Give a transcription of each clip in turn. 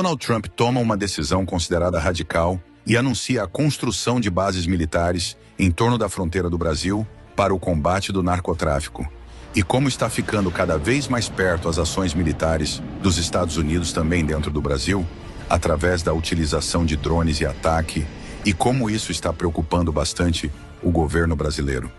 Donald Trump toma uma decisão considerada radical e anuncia a construção de bases militares em torno da fronteira do Brasil para o combate do narcotráfico. E como está ficando cada vez mais perto as ações militares dos Estados Unidos também dentro do Brasil, através da utilização de drones e ataque, e como isso está preocupando bastante o governo brasileiro.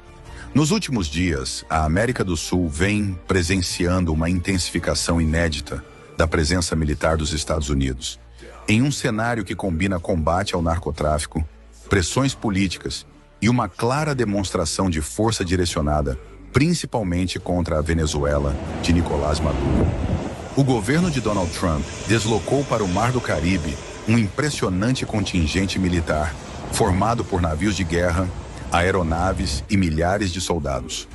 Nos últimos dias, a América do Sul vem presenciando uma intensificação inédita da presença militar dos Estados Unidos, em um cenário que combina combate ao narcotráfico, pressões políticas e uma clara demonstração de força direcionada, principalmente contra a Venezuela de Nicolás Maduro. O governo de Donald Trump deslocou para o Mar do Caribe um impressionante contingente militar, formado por navios de guerra, aeronaves e milhares de soldados.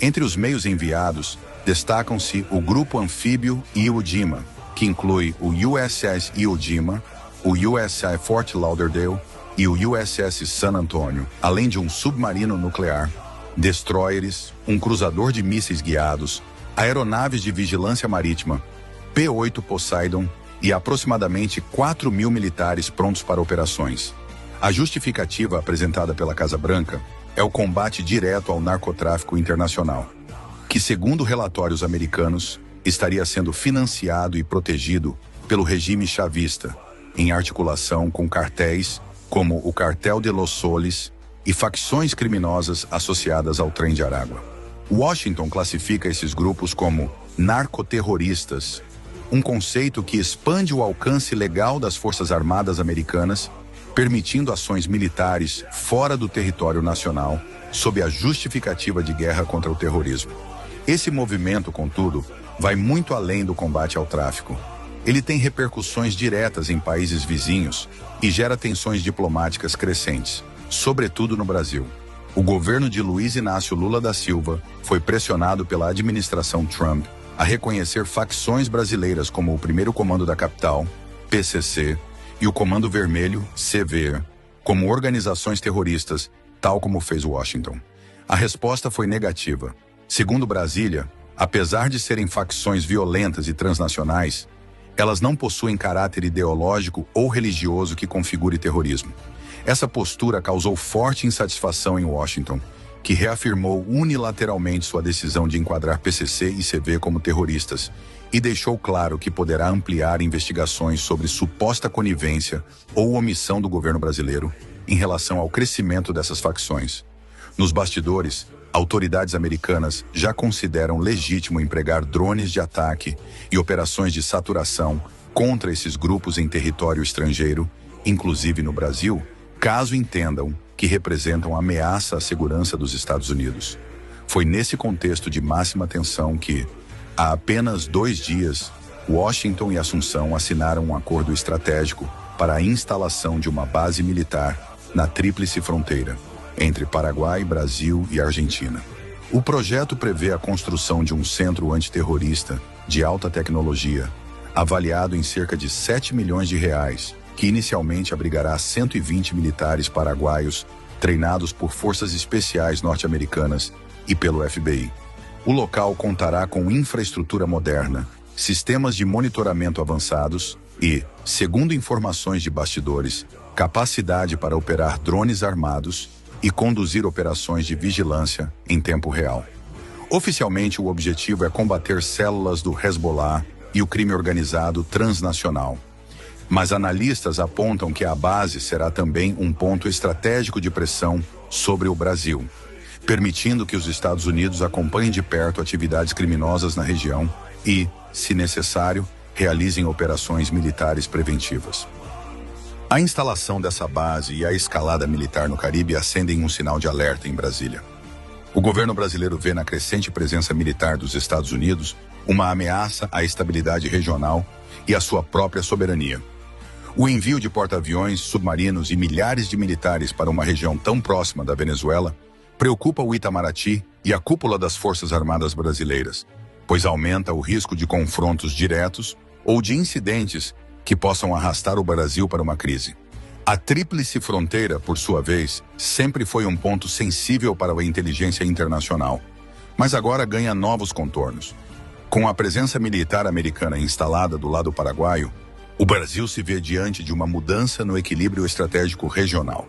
Entre os meios enviados, destacam-se o Grupo Anfíbio Iwo Jima, que inclui o USS Iwo Jima, o USS Fort Lauderdale e o USS San Antonio, além de um submarino nuclear, destroyers, um cruzador de mísseis guiados, aeronaves de vigilância marítima, P-8 Poseidon e aproximadamente 4.000 militares prontos para operações. A justificativa apresentada pela Casa Branca é o combate direto ao narcotráfico internacional, que, segundo relatórios americanos, estaria sendo financiado e protegido pelo regime chavista, em articulação com cartéis como o Cartel de Los Soles e facções criminosas associadas ao Trem de Aragua. Washington classifica esses grupos como narcoterroristas, um conceito que expande o alcance legal das Forças Armadas americanas, permitindo ações militares fora do território nacional, sob a justificativa de guerra contra o terrorismo. Esse movimento, contudo, vai muito além do combate ao tráfico. Ele tem repercussões diretas em países vizinhos e gera tensões diplomáticas crescentes, sobretudo no Brasil. O governo de Luiz Inácio Lula da Silva foi pressionado pela administração Trump a reconhecer facções brasileiras como o Primeiro Comando da Capital, PCC, e o Comando Vermelho, CV, como organizações terroristas, tal como fez Washington. A resposta foi negativa. Segundo Brasília, apesar de serem facções violentas e transnacionais, elas não possuem caráter ideológico ou religioso que configure terrorismo. Essa postura causou forte insatisfação em Washington, que reafirmou unilateralmente sua decisão de enquadrar PCC e CV como terroristas e deixou claro que poderá ampliar investigações sobre suposta conivência ou omissão do governo brasileiro em relação ao crescimento dessas facções. Nos bastidores, autoridades americanas já consideram legítimo empregar drones de ataque e operações de saturação contra esses grupos em território estrangeiro, inclusive no Brasil, caso entendam que representam ameaça à segurança dos Estados Unidos. Foi nesse contexto de máxima tensão que, há apenas 2 dias, Washington e Assunção assinaram um acordo estratégico para a instalação de uma base militar na Tríplice Fronteira, entre Paraguai, Brasil e Argentina. O projeto prevê a construção de um centro antiterrorista de alta tecnologia, avaliado em cerca de 7 milhões de reais, que inicialmente abrigará 120 militares paraguaios treinados por forças especiais norte-americanas e pelo FBI. O local contará com infraestrutura moderna, sistemas de monitoramento avançados e, segundo informações de bastidores, capacidade para operar drones armados e conduzir operações de vigilância em tempo real. Oficialmente, o objetivo é combater células do Hezbollah e o crime organizado transnacional. Mas analistas apontam que a base será também um ponto estratégico de pressão sobre o Brasil, permitindo que os Estados Unidos acompanhem de perto atividades criminosas na região e, se necessário, realizem operações militares preventivas. A instalação dessa base e a escalada militar no Caribe acendem um sinal de alerta em Brasília. O governo brasileiro vê na crescente presença militar dos Estados Unidos uma ameaça à estabilidade regional e à sua própria soberania. O envio de porta-aviões, submarinos e milhares de militares para uma região tão próxima da Venezuela preocupa o Itamaraty e a cúpula das Forças Armadas brasileiras, pois aumenta o risco de confrontos diretos ou de incidentes que possam arrastar o Brasil para uma crise. A Tríplice Fronteira, por sua vez, sempre foi um ponto sensível para a inteligência internacional, mas agora ganha novos contornos. Com a presença militar americana instalada do lado paraguaio, O Brasil se vê diante de uma mudança no equilíbrio estratégico regional.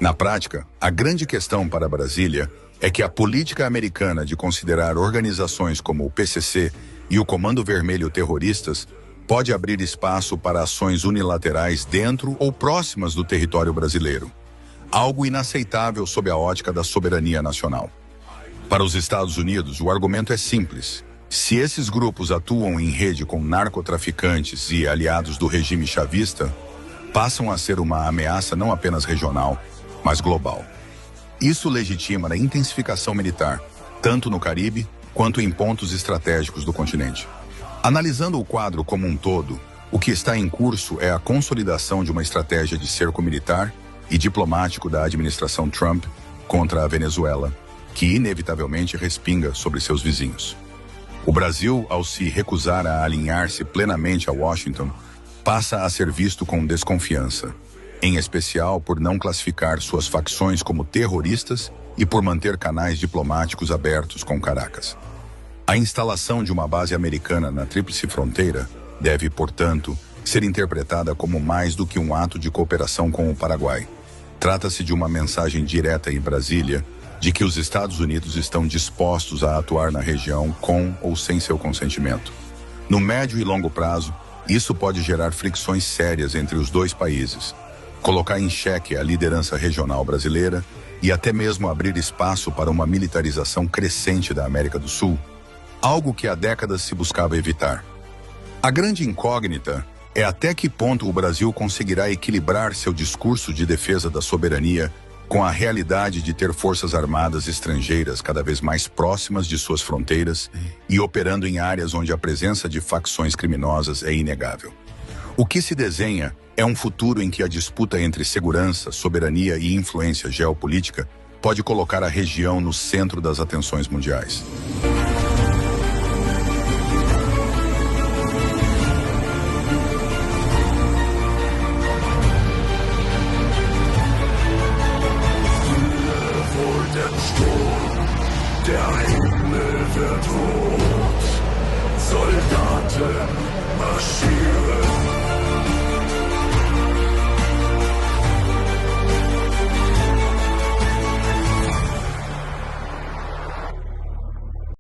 Na prática, a grande questão para Brasília é que a política americana de considerar organizações como o PCC e o Comando Vermelho terroristas pode abrir espaço para ações unilaterais dentro ou próximas do território brasileiro, algo inaceitável sob a ótica da soberania nacional. Para os Estados Unidos, o argumento é simples. Se esses grupos atuam em rede com narcotraficantes e aliados do regime chavista, passam a ser uma ameaça não apenas regional, mas global. Isso legitima a intensificação militar, tanto no Caribe quanto em pontos estratégicos do continente. Analisando o quadro como um todo, o que está em curso é a consolidação de uma estratégia de cerco militar e diplomático da administração Trump contra a Venezuela, que inevitavelmente respinga sobre seus vizinhos. O Brasil, ao se recusar a alinhar-se plenamente a Washington, passa a ser visto com desconfiança, em especial por não classificar suas facções como terroristas e por manter canais diplomáticos abertos com Caracas. A instalação de uma base americana na Tríplice Fronteira deve, portanto, ser interpretada como mais do que um ato de cooperação com o Paraguai. Trata-se de uma mensagem direta em Brasília de que os Estados Unidos estão dispostos a atuar na região com ou sem seu consentimento. No médio e longo prazo, isso pode gerar fricções sérias entre os dois países, colocar em xeque a liderança regional brasileira e até mesmo abrir espaço para uma militarização crescente da América do Sul, algo que há décadas se buscava evitar. A grande incógnita é até que ponto o Brasil conseguirá equilibrar seu discurso de defesa da soberania com a realidade de ter forças armadas estrangeiras cada vez mais próximas de suas fronteiras e operando em áreas onde a presença de facções criminosas é inegável. O que se desenha é um futuro em que a disputa entre segurança, soberania e influência geopolítica pode colocar a região no centro das atenções mundiais. Der Himmel wird rot, Soldaten marschieren.